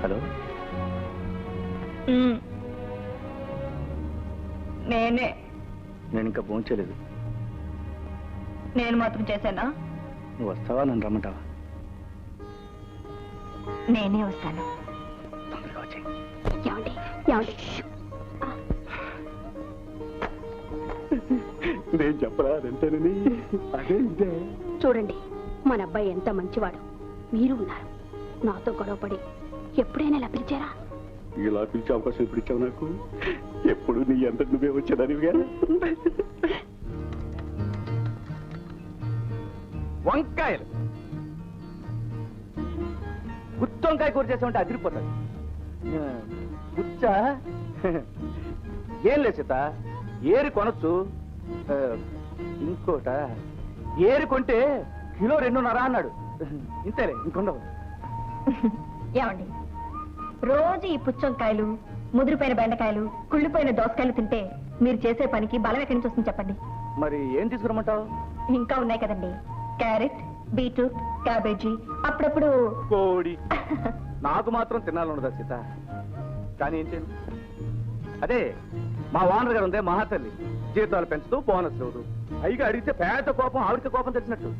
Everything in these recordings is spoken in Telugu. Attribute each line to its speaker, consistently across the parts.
Speaker 1: హలో,
Speaker 2: నేనే.
Speaker 1: నేను ఇంకా ఫోన్ చేయలేదు.
Speaker 2: నేను మాత్రం చేశానా?
Speaker 1: నువ్వు వస్తావా, నన్ను రమ్మంటావా?
Speaker 2: నేనే వస్తాను.
Speaker 1: తొందరగా వచ్చి.
Speaker 2: ఏమండి ఏమండి,
Speaker 1: నేను చెప్పరాదంటేనని అదే ఇదే.
Speaker 2: చూడండి, మన అబ్బాయి ఎంత మంచివాడు. మీరు ఉన్నారు, నాతో గొడవపడి ఎప్పుడైనా ఇలా పిలిచారా?
Speaker 1: ఇలా పిలిచే అవకాశం ఎప్పుడు ఇచ్చావు నాకు? ఎప్పుడు నీ అంత నువ్వే వచ్చేదానివిగా. వంకాయలు గుత్తొంకాయ కూర చేసామంటే అదిరిపోతుంది. గుచ్చ ఏం లేదు సీత, ఏరి కొనొచ్చు. ఇంకోట ఏరి కొంటే కిలో 2.5 అన్నాడు. ఇంతేలే, ఇంకొండవు.
Speaker 2: ఏమండి, రోజు ఈ పుచ్చంకాయలు, ముదిరిపోయిన బెండకాయలు, కుళ్ళిపోయిన దోసకాయలు తింటే మీరు చేసే పనికి బలం ఎక్కడి నుంచి వస్తుంది చెప్పండి?
Speaker 1: మరి ఏం తీసుకురమ్మంటావు?
Speaker 2: ఇంకా ఉన్నాయి కదండి, క్యారెట్, బీట్రూట్, క్యాబేజీ, అప్పుడప్పుడు
Speaker 1: కోడి. నాకు మాత్రం తినాలన్నదా సీత, కానీ ఏం చేయను. అదే మా ఓనర్ గారు ఉందే మహాతల్లి, జీతాలు పెంచుతూ బోనస్ లేదు. పైగా అడిగితే పేద కోపం, ఆవిడకి కోపం తెలిసినట్టు.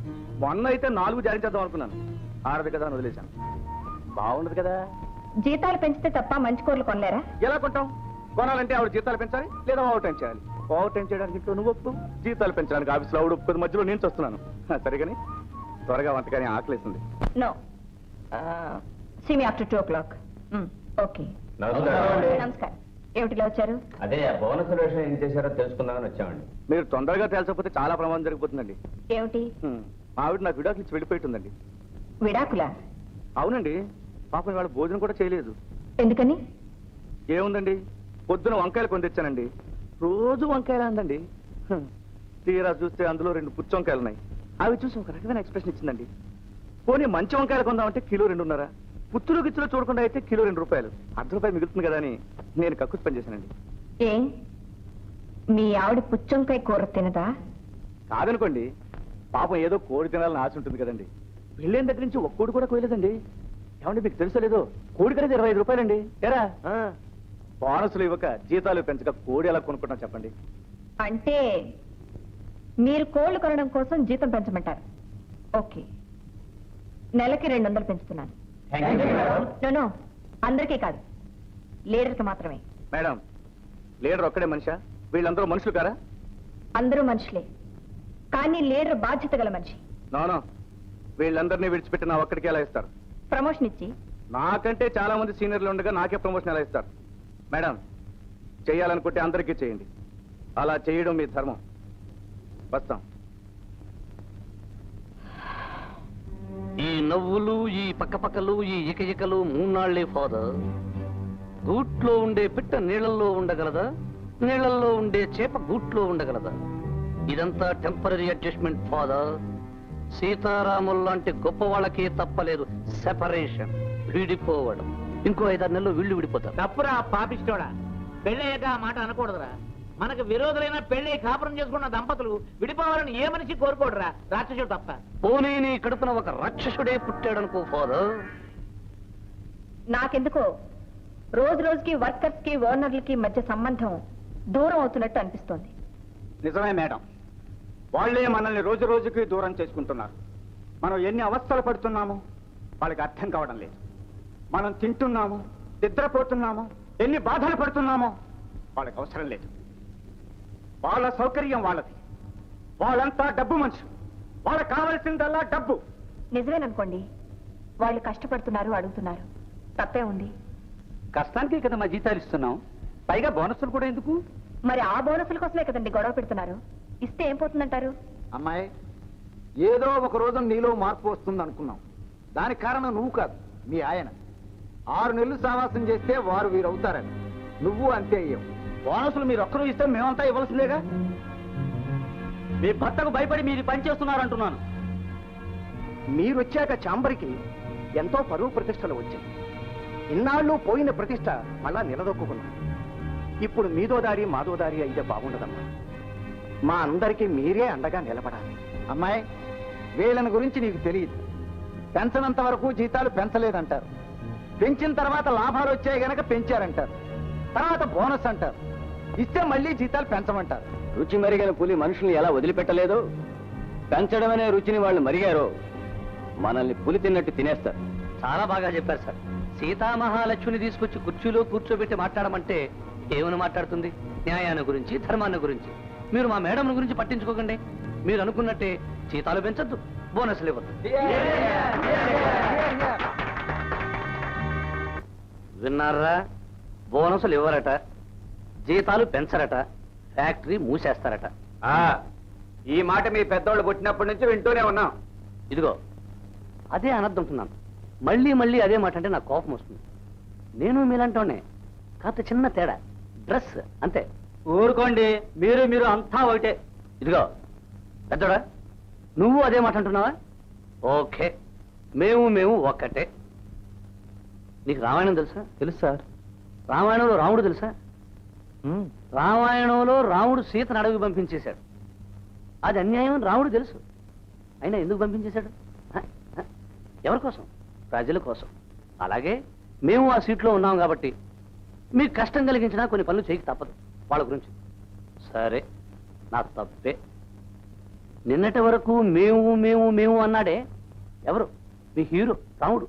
Speaker 1: మొన్న అయితే 4 జారించేద్దాం అనుకున్నాను, ఆడదు కదా అని వదిలేశాను. బాగుండదు కదా.
Speaker 2: జీతాలు పెంచితే తప్ప మంచి కూరలు కొనలేరా?
Speaker 1: ఎలా కొంటాం? కొనాలంటే ఆవిడ జీతాలు పెంచాలి, లేదా ఓవర్ టైం చేయాలి. ఓవర్ టైం చేయడానికి ఇంట్లో నువ్వు ఒప్పు, జీతాలు పెంచడానికి ఆఫీస్లో ఆవిడ ఒప్పుకోదు. మధ్యలో నేను వస్తున్నాను. సరిగాని త్వరగా వంటకాని ఆకలేస్తుంది.
Speaker 2: No, see me after 2 o'clock. Okay. నమస్కారం. ఏమిటిలా వచ్చారు?
Speaker 3: అదే బోనస్ విషయం ఏం చేశారో తెలుసుకుందామని వచ్చామండి.
Speaker 1: మీరు తొందరగా తేల్చకపోతే చాలా ప్రమాదం జరిగిపోతుందండి.
Speaker 2: ఏమిటి?
Speaker 1: ఆవిడ నాకు విడాకులు ఇచ్చి వెళ్ళిపోతుందండి.
Speaker 2: విడాకులా?
Speaker 1: అవునండి, పాపం ఇవాళ భోజనం కూడా చేయలేదు.
Speaker 2: ఎందుకని?
Speaker 1: ఏముందండి, పొద్దున వంకాయలు కొని తెచ్చానండి. రోజు వంకాయలు అందండి. తీరా చూస్తే అందులో 2 పుచ్చొంకాయలు ఉన్నాయి. అవి చూసి ఒక రకమైన ఎక్స్ప్రెషన్ ఇచ్చిందండి. పోనీ మంచి వంకాయలు కొందామంటే కిలో 2.5, పుత్తులు గిచ్చులో చూడకుండా అయితే కిలో 2 రూపాయలు. ₹1 మిగులుతుంది కదా అని నేను కక్కుస్ పని చేశానండి.
Speaker 2: ఏ, మీ ఆవిడ పుచ్చొంకాయ కూర తినదా?
Speaker 1: కాదనుకోండి, పాపం ఏదో కోడి తినాలని ఆశ ఉంటుంది కదండి. పెళ్ళైన దగ్గర నుంచి ఒక్క కోడి కూడా కోయలేదండి. ఏమండి, మీకు తెలుసో లేదో, కోడి ఖరీదు ₹25 అండి. ఎరా, బోనసులు ఇవ్వక జీతాలు పెంచక కోడి ఎలా కొనుక్కుంటాం చెప్పండి?
Speaker 2: అంటే మీరు కోళ్లు కొనడం కోసం జీతం పెంచమంటారు. ఓకే, నెలకి 200 పెంచుతున్నాను. నో, అందరికీ కాదు, లీడర్కి మాత్రమే.
Speaker 1: మేడం, లీడర్ ఒక్కడే మనిషా? వీళ్ళందరూ మనుషులు కారా?
Speaker 2: అందరూ మనుషులే, కానీ లీడర్ బాధ్యత గల మనిషి.
Speaker 1: నోనో, వీళ్ళందరినీ విడిచిపెట్టి నా ఒక్కడికి ఎలా ఇస్తారు?
Speaker 2: ప్రమోషన్ ఇచ్చి.
Speaker 1: నాకంటే చాలా మంది సీనియర్లు ఉండగా నాకే ప్రమోషన్ ఎలా ఇస్తారు? మేడం, చేయాలనుకుంటే అందరికీ చేయండి. అలా చేయడం మీ ధర్మం. వస్తాం.
Speaker 3: ఈ నవ్వులు, ఈ పక్కపక్కలు, ఈ ఇకలు 3 నాళ్లే ఫాదర్. గూట్లో ఉండే పిట్ట నీళ్లలో ఉండగలదా? నీళ్లలో ఉండే చేప గూట్లో ఉండగలదా? ఇదంతా టెంపరీ అడ్జస్ట్మెంట్ ఫాదర్. సీతారాముల్లాంటి గొప్ప వాళ్ళకి తప్పలేదు సెపరేషన్, విడిపోవడం. ఇంకో 5-6 నెలలు వీళ్ళు విడిపోతారు.
Speaker 4: తప్పురా పాపిస్తోడా, పెళ్ళయ్యాక ఆ మాట అనకూడదురా. మనకు విరోధులైన పెళ్లి కాపురం చేసుకున్న దంపతులు విడిపోవాలని ఏ మనిషి కోరుకోడురా, రాక్షసుడు తప్ప.
Speaker 3: పోనీ నీ కడుపున ఒక రాక్షసుడే పుట్టాడనుకో ఫాదర్.
Speaker 2: నాకెందుకో రోజు రోజుకి వర్కర్స్ కి ఓనర్లకి మధ్య సంబంధం దూరం అవుతున్నట్టు అనిపిస్తోంది.
Speaker 1: నిజమే మేడం, వాళ్లే మనల్ని రోజు రోజుకి దూరం చేసుకుంటున్నారు. మనం ఎన్ని అవస్థలు పడుతున్నామో వాళ్ళకి అర్థం కావడం లేదు. మనం తింటున్నాము, నిద్రపోతున్నాము, ఎన్ని బాధలు పడుతున్నామో వాళ్ళకి అవసరం లేదు. వాళ్ళ సౌకర్యం వాళ్ళది. వాళ్ళంతా డబ్బు మనుషులు. వాళ్ళకి కావలసిందల్లా డబ్బు.
Speaker 2: నిజమేననుకోండి, వాళ్ళు కష్టపడుతున్నారు, అడుగుతున్నారు, తప్పే ఉంది.
Speaker 1: కష్టానికే కదా మా జీతాలు ఇస్తున్నాం, పైగా బోనస్లు కూడా ఎందుకు?
Speaker 2: మరి ఆ బోనసుల కోసమే కదండి గొడవ పెడుతున్నారు. ఇస్తే ఏం పోతుందంటారు?
Speaker 5: అమ్మాయి, ఏదో ఒక రోజు నీలో మార్పు వస్తుంది అనుకున్నాం. దానికి కారణం నువ్వు కాదు, మీ ఆయన. 6 నెలలు సావాసం చేస్తే వారు వీరు అవుతారని నువ్వు అంతే అయ్యావు.
Speaker 1: బోనసులు మీరు ఒక్కరూ ఇస్తే మేమంతా ఇవ్వాల్సిందేగా. మీ భర్తకు భయపడి మీరు పని చేస్తున్నారంటున్నాను.
Speaker 5: మీరు వచ్చాక చాంబర్కి ఎంతో పరువు ప్రతిష్టలు వచ్చాయి. ఇన్నాళ్ళు పోయిన ప్రతిష్ట మళ్ళా నిలదొక్కున్నాం. ఇప్పుడు మీదో దారి మాదో దారి అయితే బాగుండదమ్మా. మా అందరికీ మీరే అండగా నిలబడాలి. అమ్మాయి, వీళ్ళని గురించి నీకు తెలియదు. పెంచనంత వరకు జీతాలు పెంచలేదంటారు.
Speaker 1: పెంచిన తర్వాత లాభాలు వచ్చాయి గనక పెంచారంటారు, తర్వాత బోనస్ అంటారు, ఇస్తే మళ్ళీ జీతాలు పెంచమంటారు. రుచి మరిగిన పులి మనుషుల్ని ఎలా వదిలిపెట్టలేదు, పెంచడం అనే రుచిని వాళ్ళు మరిగారో మనల్ని పులి తిన్నట్టు తినేస్తారు.
Speaker 3: చాలా బాగా చెప్పారు సార్. సీతామహాలక్ష్మిని తీసుకొచ్చి కుర్చీలో కూర్చోబెట్టి మాట్లాడమంటే ఏమని మాట్లాడుతుంది? న్యాయాన్ని గురించి, ధర్మాన్ని గురించి. మీరు మా మేడం గురించి పట్టించుకోకండి. మీరు అనుకున్నట్టే జీతాలు పెంచద్దు, బోనస్లు ఇవ్వద్దు. విన్నారా? బోనసులు ఇవ్వరట, జీతాలు పెంచరట, ఫ్యాక్టరీ మూసేస్తారట.
Speaker 1: ఈ మాట మీ పెద్దోళ్ళు పుట్టినప్పటి నుంచి వింటూనే ఉన్నాం.
Speaker 3: ఇదిగో అదే అనద్దంటున్నాను. మళ్ళీ మళ్ళీ అదే మాట అంటే నాకు కోపం వస్తుంది. నేను మీలంటోనే, కాస్త చిన్న తేడా, డ్రెస్ అంతే.
Speaker 1: ఊరుకోండి, మీరు అంతా ఒకటే.
Speaker 3: ఇదిగో పెద్దోడా, నువ్వు అదే మాట అంటున్నావా? ఓకే, మేము ఒక్కటే. నీకు రామాయణం తెలుసా?
Speaker 1: తెలుసు సార్.
Speaker 3: రామాయణంలో రాముడు తెలుసా? రామాయణంలో రాముడు సీతను అడవికి పంపించేశాడు. అది అన్యాయం రాముడు తెలుసు, అయినా ఎందుకు పంపించేశాడు? ఎవరి కోసం? ప్రజల కోసం. అలాగే మేము ఆ సీట్లో ఉన్నాం కాబట్టి మీకు కష్టం కలిగించినా కొన్ని పనులు చేయక తప్పదు వాళ్ళ గురించి. సరే, నా తప్పే. నిన్నటి వరకు మేము అన్నాడే ఎవరు? మీ హీరో రాముడు.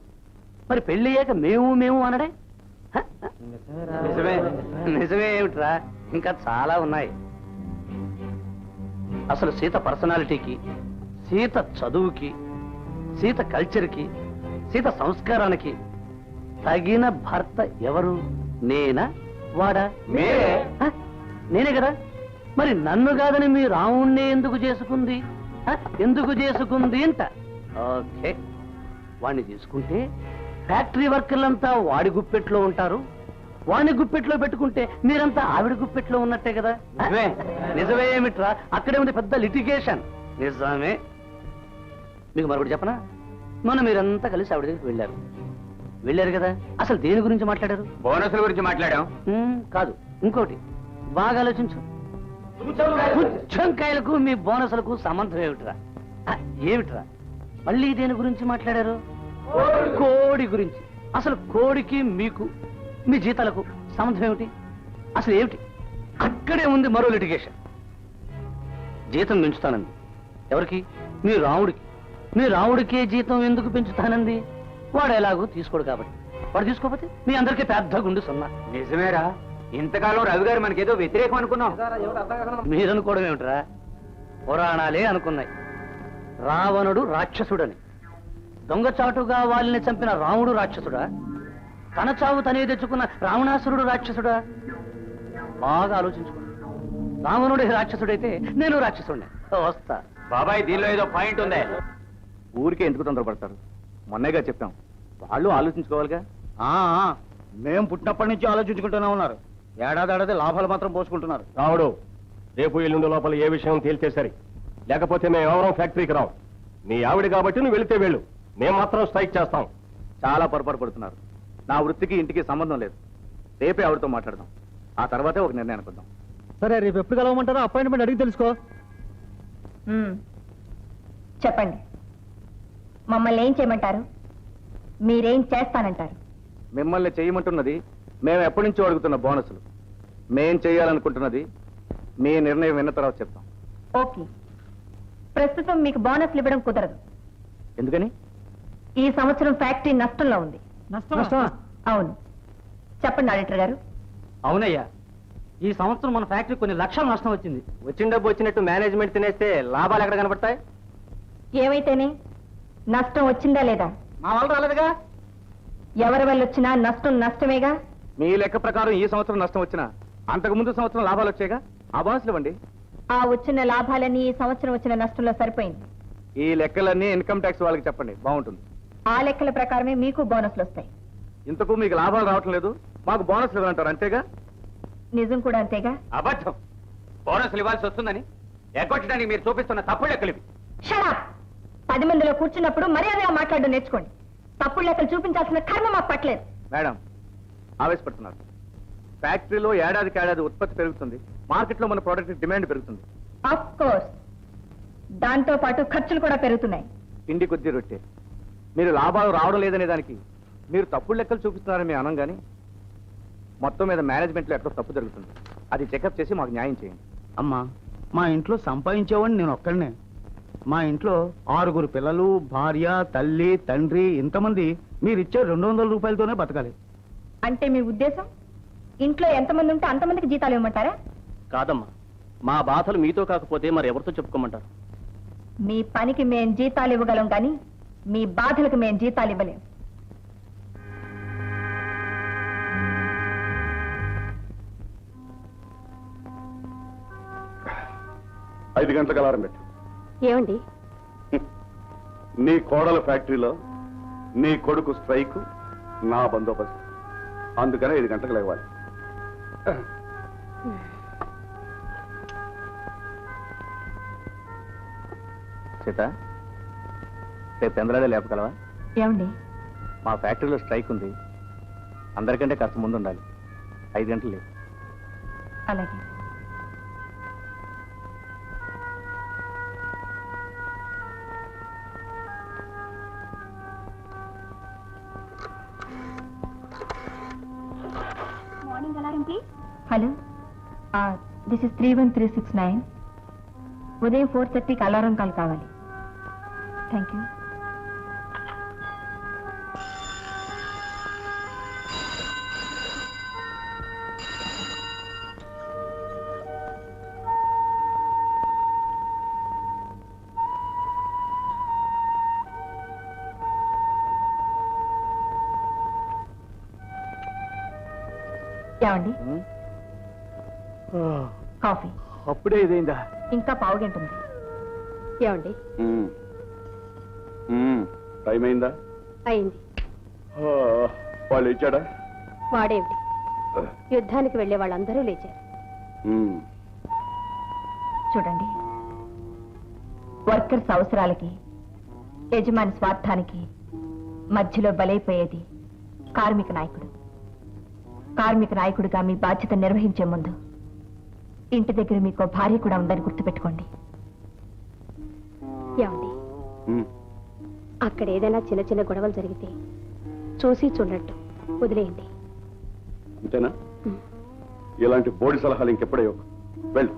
Speaker 3: మరి పెళ్లి అయ్యాక మేము అన్నాడే? నిజమే ఏమిట్రా, ఇంకా చాలా ఉన్నాయి. అసలు సీత పర్సనాలిటీకి, సీత చదువుకి, సీత కల్చర్కి, సీత సంస్కారానికి తగిన భర్త ఎవరు? నేనా వాడా? నేనే కదా. మరి నన్ను కాదని మీ రావుణ్ణి ఎందుకు చేసుకుంది? ఎందుకు చేసుకుంది అంట. ఓకే, వాణ్ణి చేసుకుంటే ఫ్యాక్టరీ వర్కర్లంతా వాడి గుప్పెట్లో ఉంటారు, వాణ్ణి గుప్పెట్లో పెట్టుకుంటే మీరంతా ఆవిడ గుప్పెట్లో ఉన్నట్టే కదా. నిజమే ఏమిట్రా, అక్కడే ఉంది పెద్ద లిటిగేషన్. నిజమే. మీకు మరొకటి చెప్పనా? మొన్న మీరంతా కలిసి ఆవిడ దగ్గరికి వెళ్ళారు కదా. అసలు దేని గురించి మాట్లాడారు?
Speaker 1: బోనసుల గురించి మాట్లాడాం.
Speaker 3: కాదు, ఇంకోటి బాగా ఆలోచించు. పుచ్చంకాయలకు మీ బోనసులకు సంబంధం ఏమిట్రా? ఏమిట్రా? మళ్ళీ దేని గురించి మాట్లాడారు? కోడి గురించి. అసలు కోడికి మీకు, మీ జీతాలకు సంబంధం ఏమిటి? అసలు ఏమిటి? అక్కడే ఉంది మరో లిటిగేషన్. జీతం పెంచుతానంది ఎవరికి? మీ రాముడికి. మీ రాముడికే జీతం ఎందుకు పెంచుతానంది? వాడు ఎలాగో తీసుకోడు కాబట్టి. వాడు తీసుకోకపోతే మీ అందరికీ పెద్ద గుండు సున్నా.
Speaker 1: నిజమేరా, ఇంతకాలం రవి గారు మనకేదో వ్యతిరేకం అనుకున్నాం.
Speaker 3: మీరనుకోవడం ఏమిట్రా? పురాణాలే అనుకున్నాయి. రావణుడు రాక్షసుడని. దొంగచాటుగా వాళ్ళని చంపిన రాముడు రాక్షసుడా? తన చావు తనే తెచ్చుకున్న రావణాసురుడు రాక్షసుడా? బాగా ఆలోచించుకో. రావణుడే రాక్షసుడైతే నేను రాక్షసుడినే. వస్తా.
Speaker 1: బాబాయ్, దీనిలో ఏదో పాయింట్ ఉందే. ఊరికే ఎందుకు తొందరపడతారు? మొన్నగా చెప్పాం, వాళ్ళు ఆలోచించుకోవాలిగా. మేము పుట్టినప్పటి నుంచి ఆలోచించుకుంటూనే ఉన్నారు. ఏడాది లాభాలు మాత్రం పోసుకుంటున్నారు.
Speaker 6: రావుడు, రేపు ఎల్లుండి లోపల ఏ విషయం తేల్చే సరి, లేకపోతే మేము ఎవరం ఫ్యాక్టరీకి రావు. నీ ఆవిడ కాబట్టి నువ్వు వెళితే వెళ్ళు, మేము మాత్రం స్ట్రైక్ చేస్తాం.
Speaker 1: చాలా పొరపాటు పడుతున్నారు. నా వృత్తికి ఇంటికి సంబంధం లేదు. రేపే ఆవిడతో మాట్లాడదాం, ఆ తర్వాతే ఒక నిర్ణయం అనుకుందాం.
Speaker 5: సరే, రేపు ఎప్పుడు కలవమంటారో అపాయింట్మెంట్ అడిగి తెలుసుకో.
Speaker 2: చెప్పండి, మమ్మల్ని ఏం చేయమంటారు? మీరేం చేస్తానంటారు?
Speaker 1: మిమ్మల్ని చేయమంటున్నది మేము ఎప్పటి నుంచో అడుగుతున్న బోనసులు. మేం చేయాలనుకుంటున్నది మీ నిర్ణయం విన్న తర్వాత చెప్తాం.
Speaker 2: ఓకే, ప్రస్తుతం మీకు బోనస్లు ఇవ్వడం కుదరదు.
Speaker 1: ఎందుకని?
Speaker 2: ఈ సంవత్సరం ఫ్యాక్టరీ నష్టంలో ఉంది. అవును. చెప్పండి ఆడిటర్ గారు.
Speaker 5: అవునయ్యా, ఈ సంవత్సరం మన ఫ్యాక్టరీ కొన్ని లక్షల నష్టం వచ్చింది.
Speaker 1: వచ్చిన డబ్బు వచ్చినట్టు మేనేజ్మెంట్ తినేస్తే లాభాలు ఎక్కడ కనపడతాయి?
Speaker 2: ఏమైతేనే నష్టం వచ్చిందా లేదా?
Speaker 5: మా వాళ్ళు రాలేదుగా.
Speaker 2: ఎవరి వల్ల వచ్చినా నష్టం నష్టమేగా.
Speaker 1: మీ లెక్క ప్రకారం ఈ సంవత్సరం నష్టం వచ్చినా అంతకు ముందు సంవత్సరం లాభాలు వచ్చాయిగా. ఆ బోనసులు ఇవ్వండి.
Speaker 2: ఆ వచ్చిన లాభాలన్నీ ఈ సంవత్సరం వచ్చిన నష్టంలో సరిపోయింది.
Speaker 1: ఈ లెక్కలన్నీ ఇన్కమ్ ట్యాక్స్ వాళ్ళకి చెప్పండి, బాగుంటుంది.
Speaker 2: ఆ లెక్కల ప్రకారమే మీకు బోనస్లు వస్తాయి.
Speaker 1: ఇంతకు మీకు లాభాలు రావటం లేదు, మాకు బోనస్లు ఇవ్వాలంటారు, అంతేగా?
Speaker 2: నిజం కూడా అంతేగా.
Speaker 1: అబద్ధం. బోనస్లు ఇవ్వాల్సి వస్తుందని ఎగ్గొట్టడానికి మీరు చూపిస్తున్న తప్పుడు లెక్కలు ఇవి.
Speaker 2: షడప్! 10 మందిలో కూర్చున్నప్పుడు మర్యాదగా మాట్లాడడం నేర్చుకోండి. తప్పుడు లెక్కలు చూపించాల్సిన కర్మ మాకు పట్టలేదు.
Speaker 1: మేడం, ఆవేశపడుతున్నారు. ఫ్యాక్టరీలో ఏడాదికి ఉత్పత్తి పెరుగుతుంది, మార్కెట్లో మన ప్రోడక్ట్ డిమాండ్ పెరుగుతుంది.
Speaker 2: ఆఫ్ కోర్స్, దాంతో పాటు ఖర్చులు కూడా పెరుగుతున్నాయి.
Speaker 1: పిండి కొద్ది రొట్టె. మీరు లాభాలు రావడం లేదనే దానికి
Speaker 5: మీరు తప్పుడు లెక్కలు చూపిస్తున్నారని మేము అనం కానీ మొత్తం మీద మేనేజ్మెంట్లో ఎక్కడో తప్పు జరుగుతుంది. అది చెకప్ చేసి మాకు న్యాయం చేయండి.
Speaker 7: అమ్మా, మా ఇంట్లో సంపాదించేవాడిని నేను ఒక్కడనే. మా ఇంట్లో 6 పిల్లలు, భార్య, తల్లి, తండ్రి, ఇంతమంది మీరిచ్చే 200 రూపాయలతోనే బతకాలి.
Speaker 2: అంటే మీ ఉద్దేశం ఇంట్లో ఎంతమంది ఉంటే అంతమందికి జీతాలు ఇవ్వమంటారా?
Speaker 3: కాదమ్మా, మా బాధలు మీతో కాకపోతే మరి ఎవరితో చెప్పుకోమంటారు?
Speaker 2: మీ పనికి మేం జీతాలు ఇవ్వగలం కానీ మీ బాధలకు మేం జీతాలు ఇవ్వలేం.
Speaker 6: ఐదు గంటలకు అలారం పెట్టు.
Speaker 2: ఏమండి?
Speaker 6: నీ కోడల ఫ్యాక్టరీలో నీ కొడుకు స్ట్రైక్, నా బందోబస్తు. అందుకనే 5 గంటలకు లేవాలి.
Speaker 5: సీత, రేపు చంద్రాడే లేపగలవా?
Speaker 2: ఏమండి?
Speaker 5: మా ఫ్యాక్టరీలో స్ట్రైక్ ఉంది. అందరికంటే కాస్త ముందు ఉండాలి. 5 గంటలు లేవు.
Speaker 2: అలాగే. Morning alarm please. Hello, this is 31369. ఉదయం 4:30కి అలారం కాల్ కావాలి. Thank you. ఏమండి? కాఫీ.
Speaker 5: అప్పుడే ఇదేందా?
Speaker 2: ఇంకా పావు గంట ఉంది. ఏమండి?
Speaker 6: టైం అయిందా?
Speaker 2: అయింది.
Speaker 6: వాళ్ళు ఇచ్చాడా?
Speaker 2: వాడేమిటి, యుద్ధానికి వెళ్లే వాళ్ళందరూ లేచారు. చూడండి, వర్కర్స్ అవసరాలకి యజమాని స్వార్థానికి మధ్యలో బలైపోయేది కార్మిక నాయకుడు. కార్మిక నాయకుడిగా మీ బాధ్యత నిర్వహించే ముందు ఇంటి దగ్గర మీకు భార్య కూడా ఉందని గుర్తుపెట్టుకోండి. ఏమండి, అక్కడ ఏదైనా చిన్న చిన్న గొడవలు జరిగితే చూసి చూడట్టు వదిలేయండి.
Speaker 6: అంతేనా? ఇలాంటి బోడి సలహాలు ఇంకెప్పుడే వెళ్ళు.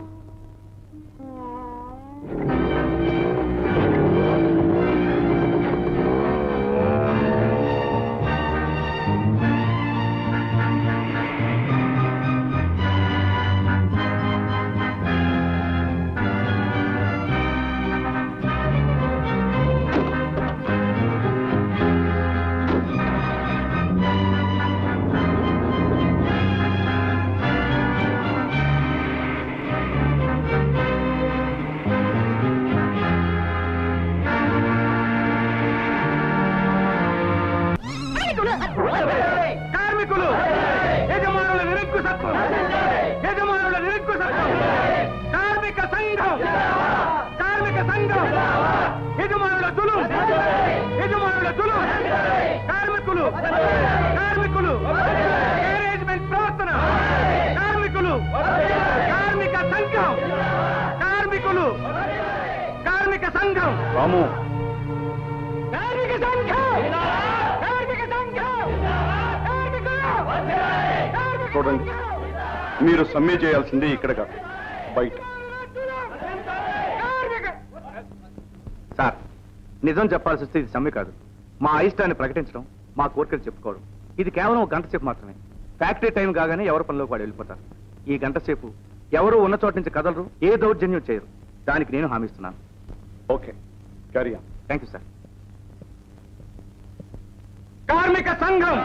Speaker 7: కార్మికులు యజమానుల నిరంకుశత్వం, యజమానుల నిరంకుశత్వం. కార్మిక సంఘం, కార్మిక సంఘం. యజమానుల తులు, యజమానుల తులు. కార్మికులు, కార్మికులు. మేనేజ్మెంట్ ప్రవర్తన. కార్మికులు, కార్మిక సంఘం. కార్మికులు, కార్మిక సంఘం.
Speaker 6: రాము,
Speaker 7: కార్మిక సంఘం.
Speaker 6: చూడండి, మీరు సమ్మె చేయాల్సింది ఇక్కడ కాదు, బయట.
Speaker 5: సార్, నిజం చెప్పాల్సి వస్తే ఇది సమ్మె కాదు. మా అయిష్టాన్ని ప్రకటించడం, మా కోరికలు చెప్పుకోవడం. ఇది కేవలం 1 గంట సేపు మాత్రమే. ఫ్యాక్టరీ టైం కాగానే ఎవరి పనిలోకి వాడు వెళ్ళిపోతారు. ఈ గంట సేపు ఎవరు ఉన్న చోట నుంచి కదలరు, ఏ దౌర్జన్యం చేయరు. దానికి నేను హామీ ఇస్తున్నాను.
Speaker 6: Okay, carry on.
Speaker 5: Thank you sir.
Speaker 7: కార్మిక సంఘం,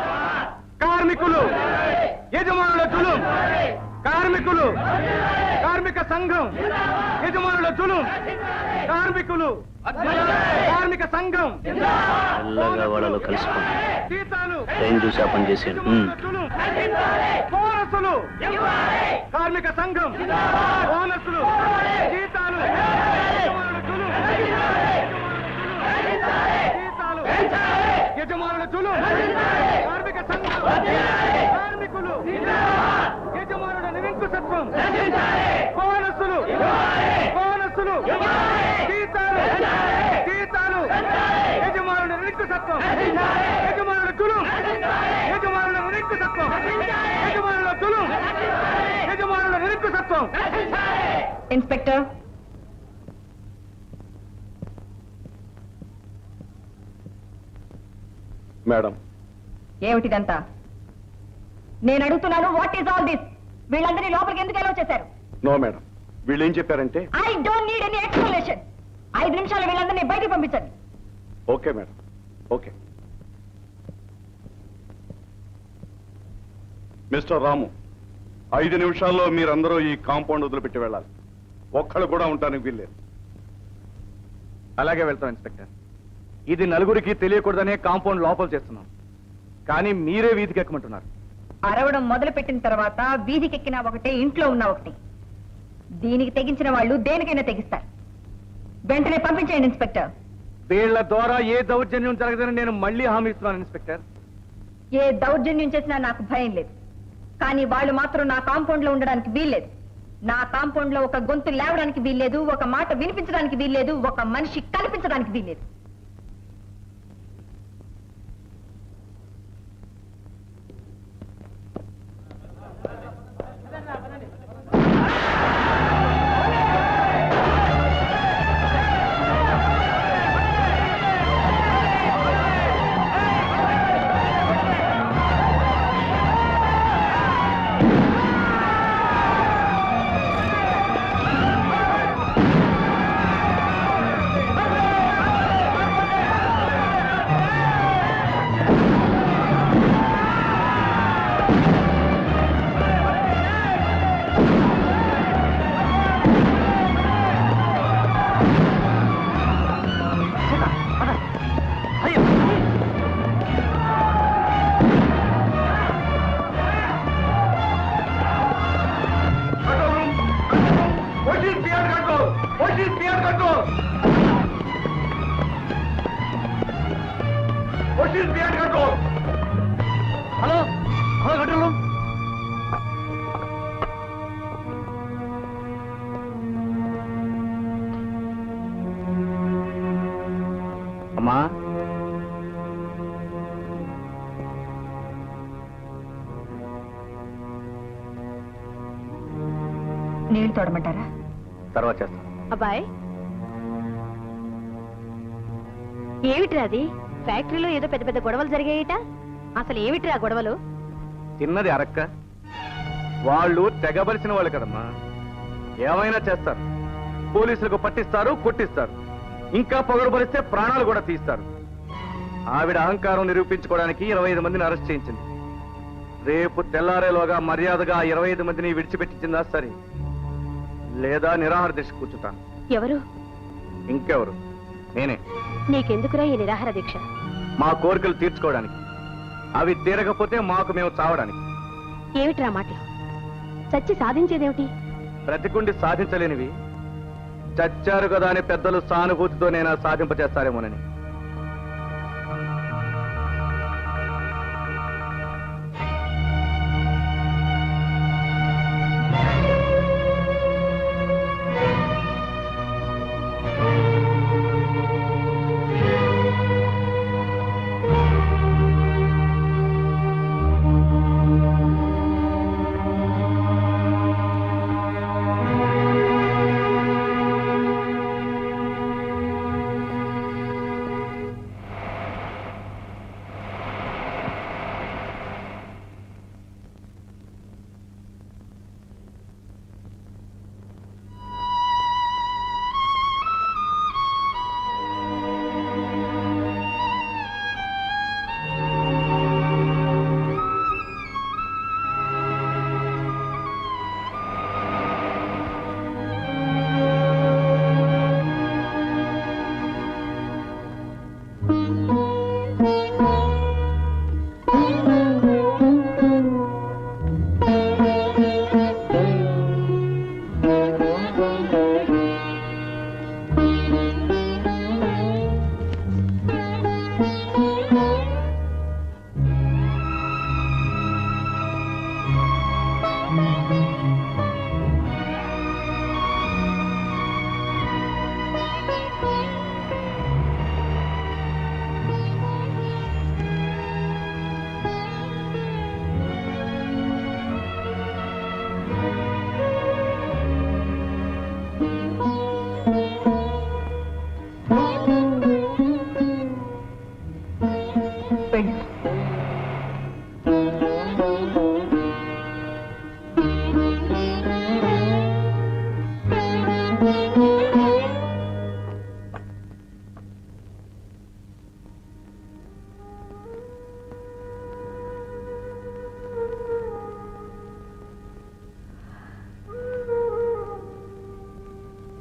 Speaker 7: కార్మికులు, యజమానుల తులు. కార్మికులు, కార్మిక సంఘం, యజమానుల తులు. కార్మికులు, కార్మిక సంఘం.
Speaker 3: మెల్లగా వాళ్ళలో కలిసిపోండి.
Speaker 7: జీతాలు,
Speaker 3: ట్రైన్ చూసి పని చేసేయండి.
Speaker 7: తులు. బోనసులు. కార్మిక సంఘం, బోనసులు, జీతాలు. యజమానుల తులు, జీతాలు. యజమానుల తులు. కార్మిక సంఘం, కార్మికులు, యజమానుల నిరంకుశత్వం. బోనసులు, బోనసులు, జీతాలు, జీతాలు. యజమానుల నిరంకుశత్వం. యజమానుల తులు. నిరంకుశత్వం యజమానుల తులం యజమానుల నిరంకుశత్వం.
Speaker 2: ఇన్స్పెక్టర్,
Speaker 8: మేడం,
Speaker 2: ఏమిటిదంతా? నేను అడుగుతున్నాను, వాట్ ఈస్ ఆల్ దిస్? వీళ్ళందరినీ లోపలికి ఎందుకు ఎలా చేశారు?
Speaker 8: నో మేడం, వీళ్ళు ఏం చెప్పారంటే
Speaker 2: I don't need any explanation. 5 నిమిషాలు వీళ్ళందరినీ బయటికి పంపించండి.
Speaker 8: Okay madam, okay. మిస్టర్ రాము, 5 నిమిషాల్లో మీరందరూ ఈ కాంపౌండ్ వదిలిపెట్టి వెళ్ళాలి. ఒక్కళ్ళు కూడా ఉండటానికి వీల్లేదు.
Speaker 5: అలాగే వెళ్తాం ఇన్స్పెక్టర్. ఇది నలుగురికి తెలియకూడదనే కాంపౌండ్ లోపల చేస్తున్నాం, కానీ మీరే వీధికి ఎక్కమంటున్నారు.
Speaker 2: అరవడం మొదలు పెట్టిన తర్వాత వీధికెక్కినా ఒకటే, ఇంట్లో ఉన్నా ఒకటి. దీనికి తెగించిన వాళ్ళు దేనికైనా తెగిస్తారు. వెంటనే పంపించేయండి ఇన్స్పెక్టర్.
Speaker 5: వీళ్ల ద్వారా ఏ దౌర్జన్యం జరగదని నేను మళ్ళీ హామీ ఇస్తున్నాను ఇన్స్పెక్టర్.
Speaker 2: ఏ దౌర్జన్యం చేసినా నాకు భయం లేదు, కానీ వాళ్ళు మాత్రం నా కాంపౌండ్ లో ఉండడానికి వీల్లేదు. నా కాంపౌండ్ లో ఒక గొంతు లేవడానికి వీల్లేదు, ఒక మాట వినిపించడానికి వీల్లేదు, ఒక మనిషి కనిపించడానికి వీల్లేదు.
Speaker 5: హలో హలో గంటలు. అమ్మా,
Speaker 2: నీళ్లు తోడమంటారా?
Speaker 5: తర్వాత చేస్తాం.
Speaker 9: అబ్బాయ్, ఏమిట్రా అది? ఫ్యాక్టరీలో ఏదో పెద్ద పెద్ద గొడవలు జరిగాయిట. అసలు ఏమిట్రా గొడవలు?
Speaker 5: తిన్నది అరక్క. వాళ్ళు తెగబలిసిన వాళ్ళు కదమ్మా, ఏమైనా చేస్తారు. పోలీసులకు పట్టిస్తారు, కొట్టిస్తారు, ఇంకా పొగరుబలిస్తే ప్రాణాలు కూడా తీస్తారు. ఆవిడ అహంకారం నిరూపించుకోవడానికి 25 మందిని అరెస్ట్ చేయించింది. రేపు తెల్లారేలోగా మర్యాదగా 25 మందిని విడిచిపెట్టించిందా సరే, లేదా నిరాహార దీక్ష కూర్చుంటాను.
Speaker 9: ఎవరు?
Speaker 5: ఇంకెవరు, నేనే.
Speaker 9: నీకెందుకురా ఈ నిరాహార దీక్ష?
Speaker 5: మా కోరికలు తీర్చుకోవడానికి. అవి తీరకపోతే మాకు మేము చావడానికి.
Speaker 9: ఏమిట్రా మాటలు? చచ్చి సాధించేదేమిటి?
Speaker 5: బ్రతికుండి సాధించలేనివి చచ్చారు కదా అని పెద్దలు సానుభూతితోనైనా సాధింపచేస్తారేమోనని.
Speaker 2: వెళ్ళు.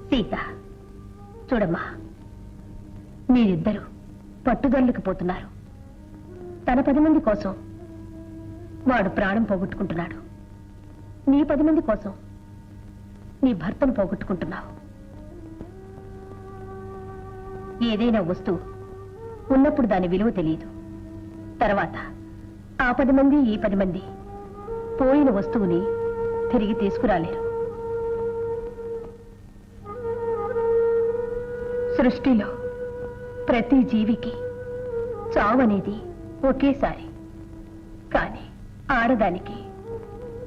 Speaker 2: సీత, చూడమ్మా, మీరిద్దరూ పట్టుదలకు పోతున్నారు. తన 10 మంది కోసం వాడు ప్రాణం పోగొట్టుకుంటున్నాడు. నీ 10 మంది కోసం నీ భర్తను పోగొట్టుకుంటున్నావు. ఏదైనా వస్తువు ఉన్నప్పుడు దాని విలువ తెలియదు. తర్వాత ఆ 10 మంది ఈ 10 మంది పోయిన వస్తువుని తిరిగి తీసుకురాలేరు. సృష్టిలో ప్రతి జీవికి చావనేది ఒకేసారి, కానీ ఆడదానికి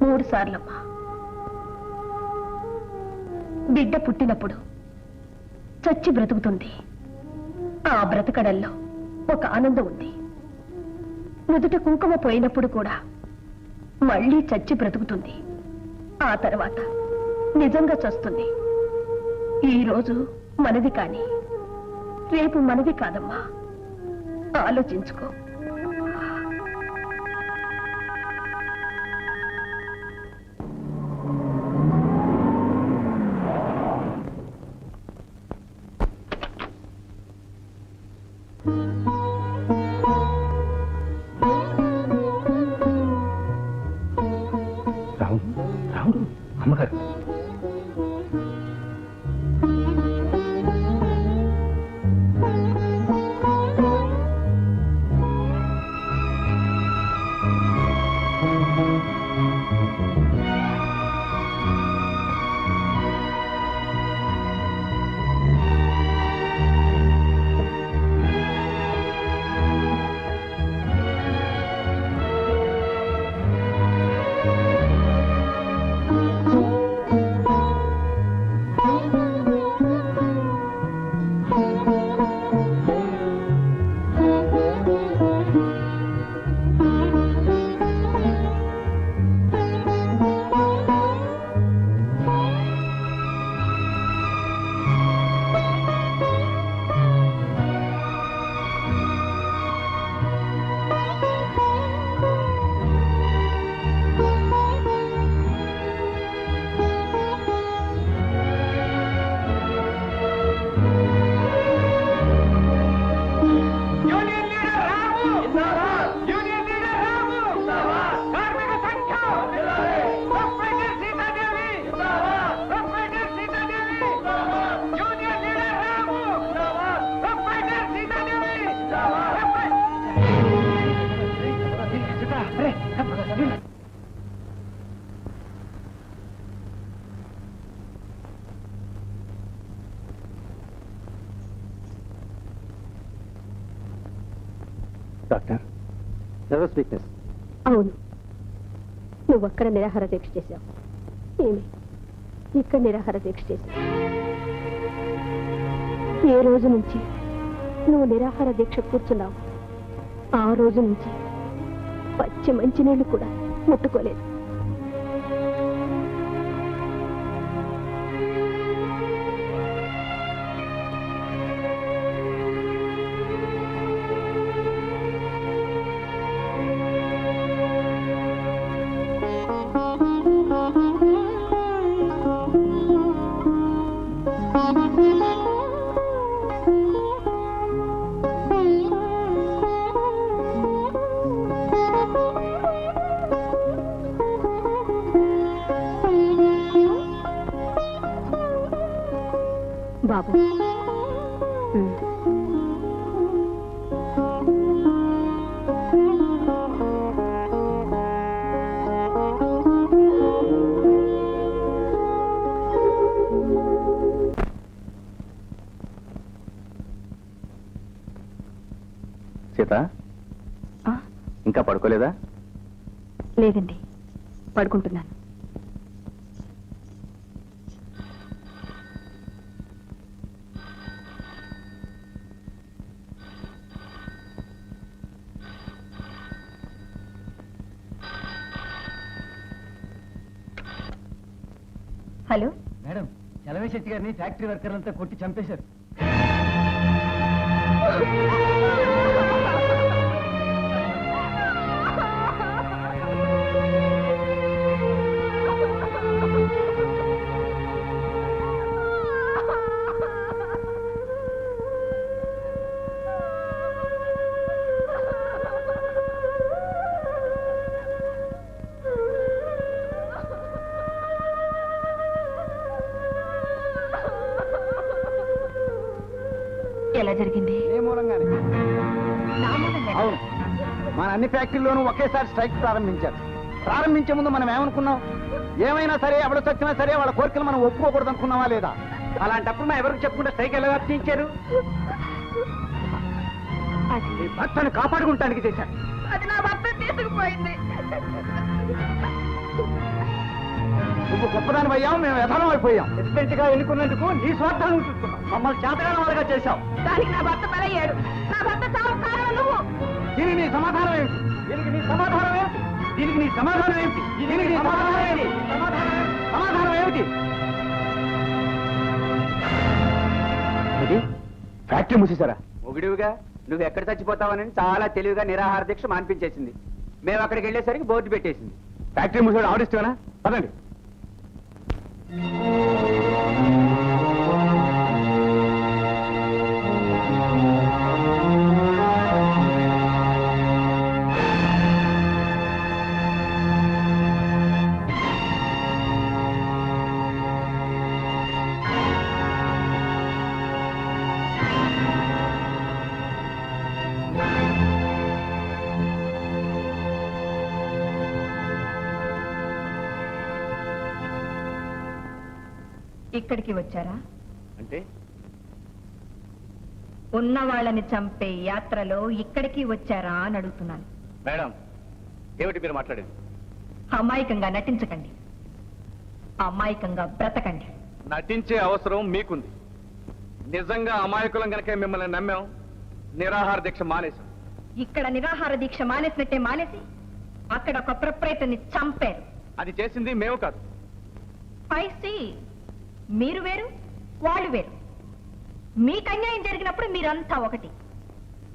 Speaker 2: 3 సార్లమ్మా. బిడ్డ పుట్టినప్పుడు చచ్చి బ్రతుకుతుంది. ఆ బ్రతకడంలో ఒక ఆనందం ఉంది. నుదుట కుంకుమ పోయినప్పుడు కూడా మళ్ళీ చచ్చి బ్రతుకుతుంది. ఆ తర్వాత నిజంగా చస్తుంది. ఈ రోజు మనది, కానీ రేపు మనది కాదమ్మా. ఆలోచించుకో.
Speaker 6: రాముడు, అమ్మగారు.
Speaker 5: Doctor, nervous weakness.
Speaker 9: అవును, నువ్వు అక్కడ నిరాహార దీక్ష చేశావు. ఏమి ఇక్కడ నిరాహార దీక్ష చేశావు? ఏ రోజు నుంచి నువ్వు నిరాహార దీక్ష కూర్చున్నావు, ఆ రోజు నుంచి పచ్చి మంచినీళ్లు కూడా ముట్టుకోలేదు. బాబు,
Speaker 5: సీత, ఇంకా పడుకోలేదా?
Speaker 2: లేదండి, పడుకుంటున్నాను. హలో
Speaker 7: మేడం చలవే శెట్టి గారిని ఫ్యాక్టరీ వర్కర్లంతా కొట్టి చంపేశారు.
Speaker 2: ఎలా జరిగింది?
Speaker 1: ఏ మూలంగానే?
Speaker 2: నా మూలంగానే.
Speaker 1: అవును, మన అన్ని ఫ్యాక్టరీలోనూ ఒకేసారి స్ట్రైక్ ప్రారంభించారు. ప్రారంభించే ముందు మనం ఏమనుకున్నాం? ఏమైనా సరే, ఎవరు చచ్చినా సరే వాళ్ళ కోరికలు మనం ఒప్పుకోకూడదు అనుకున్నావా లేదా? అలాంటప్పుడు మనం ఎవరికి చెప్పుకుంటే స్ట్రైక్ ఎలా వ్యాప్తించారు?
Speaker 2: అది
Speaker 1: ఈ భర్తను కాపాడుకుంటానికి చేశారు.
Speaker 2: అది నా భర్త తీసుకుపోయింది.
Speaker 1: నువ్వు గొప్పదాని అయ్యావు, మేము యథానం అయిపోయాం. ప్రెసిడెంట్ గా ఎన్నుకున్నందుకు నీ స్వార్థాలను చూసుకున్నాం. మమ్మల్ని చేతగాని వాళ్ళగా చేశావు.
Speaker 2: దానికి నా భర్త బలయ్యాడు. నా భర్త చావు కారణం నువ్వు.
Speaker 1: దీనికి నీ సమాధానం ఏమిటి? దీనికి నీ సమాధానం ఏమిటి? దీనికి నీ సమాధానం ఏమిటి? దీనికి నీ సమాధానం ఏమిటి? సమాధానం ఏమిటి? ఇది ఫ్యాక్టరీ మూసేశారా? మొగుడివిగా నువ్వు ఎక్కడ చచ్చిపోతావని చాలా తెలివిగా నిరాహార దీక్ష మాన్పించేసింది. మేము అక్కడికి వెళ్ళేసరికి బోర్డు పెట్టేసింది. ఫ్యాక్టరీ మూసేవాడు ఆవిడిస్తానా? పదండి.
Speaker 2: ఇక్కడికి వచ్చారా?
Speaker 1: అంటే
Speaker 2: ఉన్న వాళ్ళని చంపే యాత్రలో ఇక్కడికి వచ్చారా అని అడుగుతున్నాను.
Speaker 1: మేడం, ఏమిటి మీరు మాట్లాడేది?
Speaker 2: అమాయకంగా నటించకండి, అమాయకంగా బ్రతకండి.
Speaker 6: నటించే అవసరం మీకుంది. నిజంగా అమాయకులం గనకే మిమ్మల్ని నమ్మాం, నిరాహార దీక్ష మానేశాం.
Speaker 2: ఇక్కడ నిరాహార దీక్ష మానేసినట్టే మానేసి అక్కడ ఒక ప్రొపరేటర్ని చంపారు.
Speaker 6: అది చేసింది మేము కాదు.
Speaker 2: ఐసి, మీరు వేరు, వాళ్ళు వేరు. మీకు అన్యాయం జరిగినప్పుడు మీరంతా ఒకటి,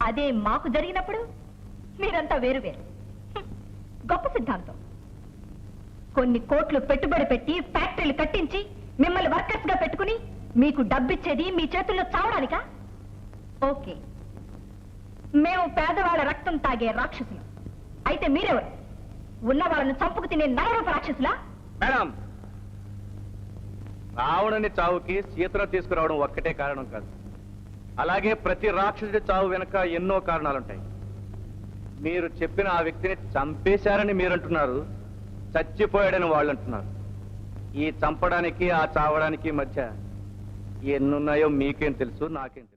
Speaker 2: అదే మాకు జరిగినప్పుడు మీరంతా వేరు వేరు. గొప్ప సిద్ధాంతం. కొన్ని కోట్లు పెట్టుబడి పెట్టి ఫ్యాక్టరీలు కట్టించి మిమ్మల్ని వర్కర్స్ గా పెట్టుకుని మీకు డబ్బిచ్చేది మీ చేతుల్లో చావడానికా? ఓకే, మేము పేదవాళ్ళ రక్తం తాగే రాక్షసులు. అయితే మీరెవరు? ఉన్న వాళ్ళని చంపుకు తినే నరరూప రాక్షసులా?
Speaker 6: మేడం, రావణుని చావుకి సీతను తీసుకురావడం ఒక్కటే కారణం కాదు. అలాగే ప్రతి రాక్షసుడి చావు వెనుక ఎన్నో కారణాలుంటాయి. మీరు చెప్పిన ఆ వ్యక్తిని చంపేశారని మీరంటున్నారు, చచ్చిపోయాడని వాళ్ళు అంటున్నారు. ఈ చంపడానికి ఆ చావడానికి మధ్య ఎన్నున్నాయో మీకేం తెలుసు, నాకేం తెలుసు.